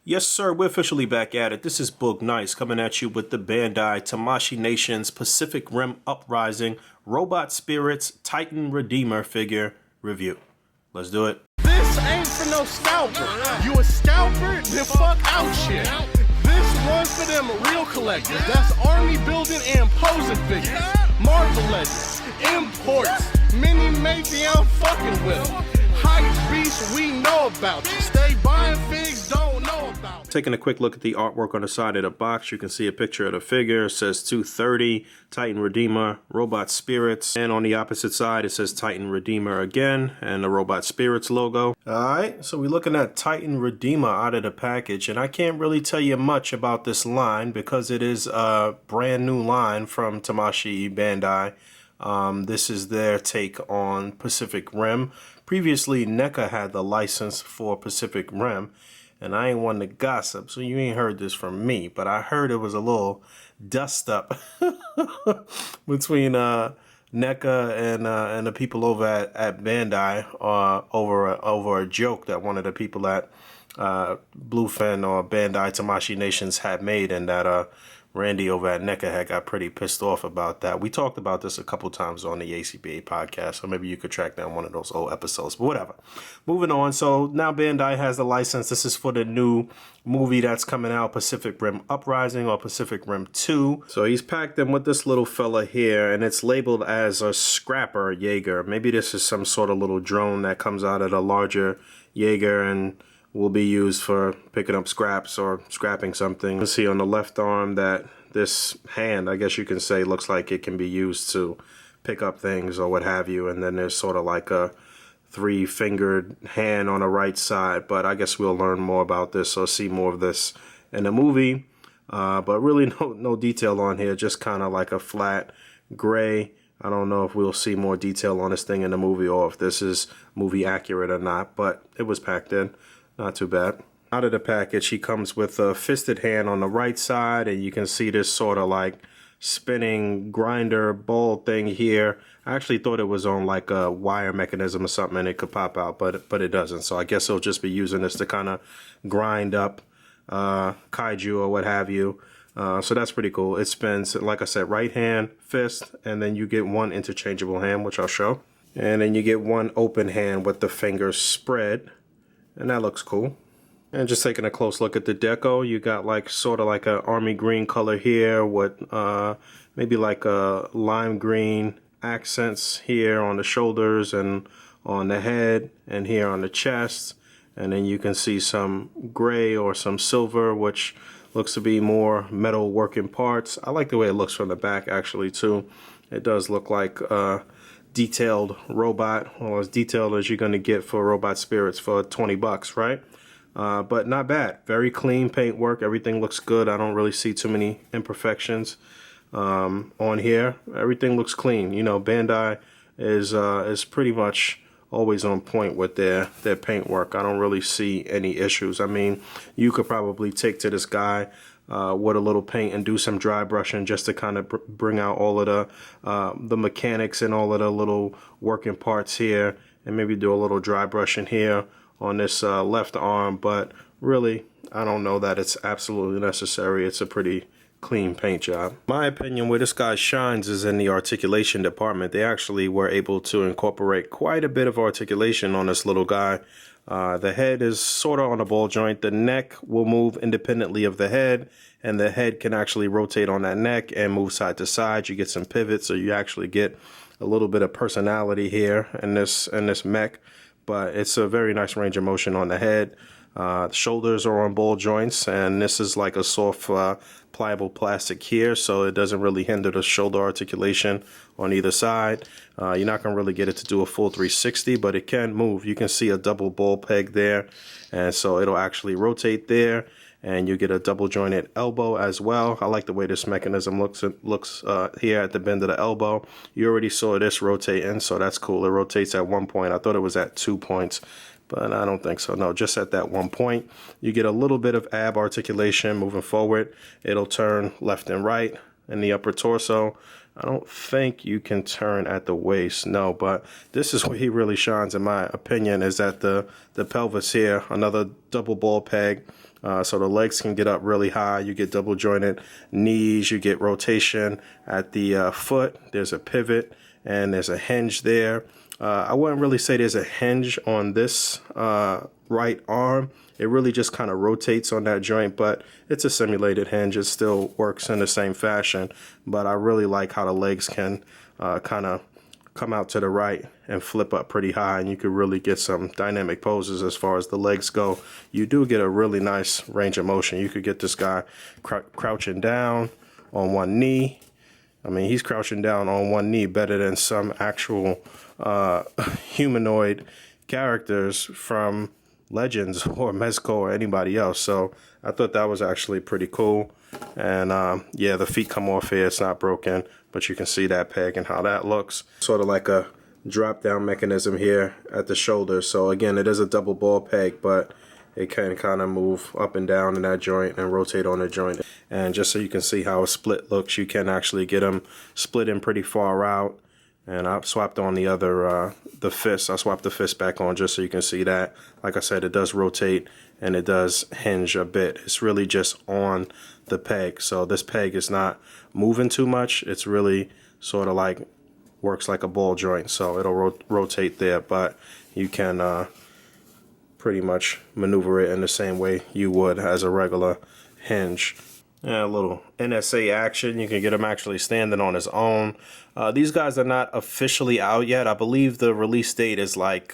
Yes, sir, we're officially back at it. This is Boog Nice coming at you with the Bandai Tamashii Nation's Pacific Rim Uprising Robot Spirits Titan Redeemer figure review. Let's do it. This ain't for no scalper. You a scalper? Then fuck out shit. This one's for them real collectors. That's army building and posing figures. Marvel Legends, imports, mini matey, I'm fucking with them. Hype beast, we know about you. Stay buying figs, don't know about you. Taking a quick look at the artwork on the side of the box, you can see a picture of the figure. It says 230, Titan Redeemer, Robot Spirits. And on the opposite side, it says Titan Redeemer again, and the Robot Spirits logo. Alright, so we're looking at Titan Redeemer out of the package, and I can't really tell you much about this line because it is a brand new line from Tamashii Bandai. This is their take on Pacific Rim. Previously, NECA had the license for Pacific Rim, and I ain't one to gossip, so you ain't heard this from me, but I heard it was a little dust up between NECA and the people over at Bandai over a joke that one of the people at Bluefin or Bandai Tamashii Nations had made, and that Randy over at NECA had got pretty pissed off about that. We talked about this a couple times on the A.C.B.A podcast, so maybe you could track down one of those old episodes, but whatever. Moving on, so now Bandai has the license. This is for the new movie that's coming out, Pacific Rim Uprising or Pacific Rim 2. So he's packed in with this little fella here, and it's labeled as a Scrapper Jaeger. Maybe this is some sort of little drone that comes out of the larger Jaeger and will be used for picking up scraps or scrapping something. You can see on the left arm that this hand, I guess you can say, looks like it can be used to pick up things or what have you. And then there's sort of like a three-fingered hand on the right side. But I guess we'll learn more about this or see more of this in the movie. But really no detail on here, just kind of like a flat gray. I don't know if we'll see more detail on this thing in the movie or if this is movie accurate or not, but it was packed in. Not too bad. Out of the package, he comes with a fisted hand on the right side, and you can see this sort of like spinning grinder ball thing here. I actually thought it was on like a wire mechanism or something, and it could pop out, but it doesn't. So I guess he'll just be using this to kind of grind up kaiju or what have you. So that's pretty cool. It spins, like I said, right hand, fist, and then you get one interchangeable hand, which I'll show. And then you get one open hand with the fingers spread. And that looks cool. And just taking a close look at the deco, you got like sort of like a army green color here with maybe like a lime green accents here on the shoulders and on the head and here on the chest. And then you can see some gray or some silver, which looks to be more metal working parts. I like the way it looks from the back actually too. It does look like detailed robot, or as detailed as you're going to get for Robot Spirits for 20 bucks, right? But not bad. Very clean paint work. Everything looks good. I don't really see too many imperfections on here. Everything looks clean. You know, Bandai is pretty much always on point with their paint work. I don't really see any issues. I mean, you could probably take to this guy with a little paint and do some dry brushing just to kind of bring out all of the mechanics and all of the little working parts here, and maybe do a little dry brushing here on this left arm. But really, I don't know that it's absolutely necessary. It's a pretty clean paint job. My opinion, where this guy shines is in the articulation department. They actually were able to incorporate quite a bit of articulation on this little guy. The head is sort of on a ball joint. The neck will move independently of the head, and the head can actually rotate on that neck and move side to side. You get some pivots, so you actually get a little bit of personality here in this mech. But it's a very nice range of motion on the head. The shoulders are on ball joints, and this is like a soft pliable plastic here, so it doesn't really hinder the shoulder articulation on either side. You're not going to really get it to do a full 360, but it can move. You can see a double ball peg there, and so it'll actually rotate there, and you get a double jointed elbow as well. I like the way this mechanism looks here at the bend of the elbow. You already saw this rotating, so that's cool. It rotates at 1 point. I thought it was at 2 points, but I don't think so. No, just at that 1 point. You get a little bit of ab articulation moving forward. It'll turn left and right in the upper torso. I don't think you can turn at the waist, no, but this is where he really shines, in my opinion, is at the pelvis here. Another double ball peg, So the legs can get up really high. You get double jointed knees. You get rotation at the foot. There's a pivot and there's a hinge there. I wouldn't really say there's a hinge on this right arm. It really just kind of rotates on that joint, but it's a simulated hinge. It still works in the same fashion, but I really like how the legs can kind of come out to the right and flip up pretty high, and you could really get some dynamic poses as far as the legs go. You do get a really nice range of motion. You could get this guy crouching down on one knee. I mean, he's crouching down on one knee better than some actual humanoid characters from Legends or Mezco or anybody else. So I thought that was actually pretty cool. And yeah, the feet come off here. It's not broken, but you can see that peg and how that looks. Sort of like a drop down mechanism here at the shoulder. So again, it is a double ball peg, but it can kind of move up and down in that joint and rotate on the joint. And just so you can see how a split looks, you can actually get them split in pretty far out. And I've swapped on the other, the fist. I swapped the fist back on just so you can see that. Like I said, it does rotate and it does hinge a bit. It's really just on the peg. So this peg is not moving too much. It's really sort of like, works like a ball joint. So it'll rotate there, but you can pretty much maneuver it in the same way you would as a regular hinge. Yeah, a little NSA action. You can get him actually standing on his own. These guys are not officially out yet. I believe the release date is like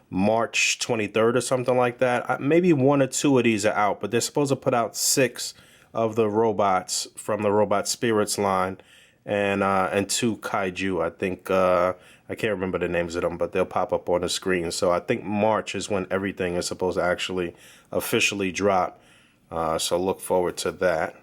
March 23rd or something like that. Maybe 1 or 2 of these are out, but they're supposed to put out 6 of the robots from the Robot Spirits line and 2 kaiju. I think I can't remember the names of them, but they'll pop up on the screen. So I think March is when everything is supposed to actually officially drop. So look forward to that.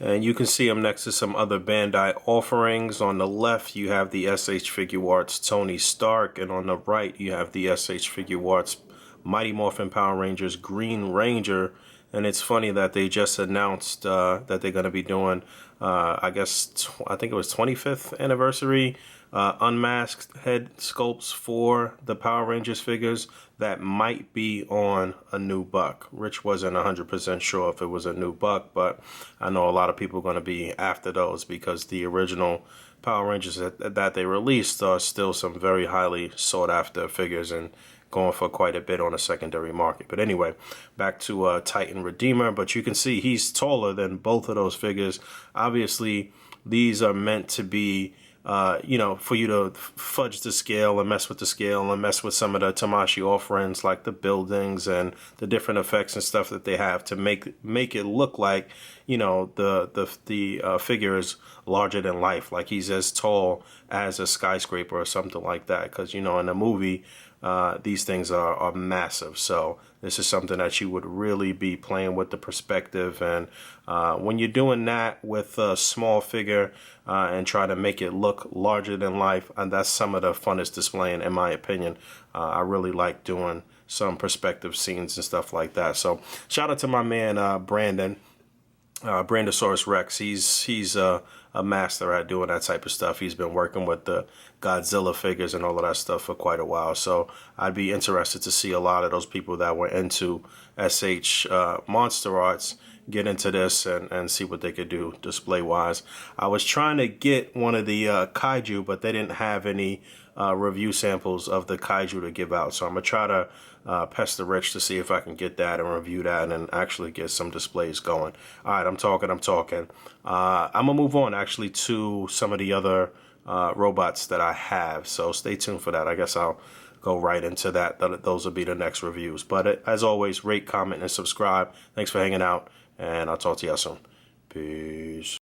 And you can see them next to some other Bandai offerings. On the left, you have the SH Figuarts Tony Stark, and on the right, you have the SH Figuarts Mighty Morphin Power Rangers Green Ranger. And it's funny that they just announced that they're going to be doing, I think it was 25th anniversary unmasked head sculpts for the Power Rangers figures that might be on a new buck. Rich wasn't 100% sure if it was a new buck, but I know a lot of people are going to be after those because the original Power Rangers that they released are still some very highly sought after figures and going for quite a bit on a secondary market. But anyway, back to Titan Redeemer. But you can see he's taller than both of those figures. Obviously, these are meant to be you know, for you to fudge the scale and mess with the scale and mess with some of the Tamashii offerings like the buildings and the different effects and stuff that they have to make it look like, you know, the figure is larger than life, like he's as tall as a skyscraper or something like that. Because, you know, in the movie, these things are massive. So this is something that you would really be playing with the perspective. And when you're doing that with a small figure and try to make it look larger than life, and that's some of the funnest displaying, in my opinion. I really like doing some perspective scenes and stuff like that. So shout out to my man Brandon. Brandosaurus Rex, he's a master at doing that type of stuff. He's been working with the Godzilla figures and all of that stuff for quite a while. So I'd be interested to see a lot of those people that were into SH Monster Arts get into this and see what they could do display wise. I was trying to get one of the kaiju, but they didn't have any review samples of the kaiju to give out. So I'm gonna try to pester Rich to see if I can get that and review that and actually get some displays going. All right, I'm talking. I'm gonna move on actually to some of the other robots that I have. So stay tuned for that. I guess I'll go right into that. Those will be the next reviews. But as always, rate, comment, and subscribe. Thanks for hanging out, and I'll talk to y'all soon. Peace.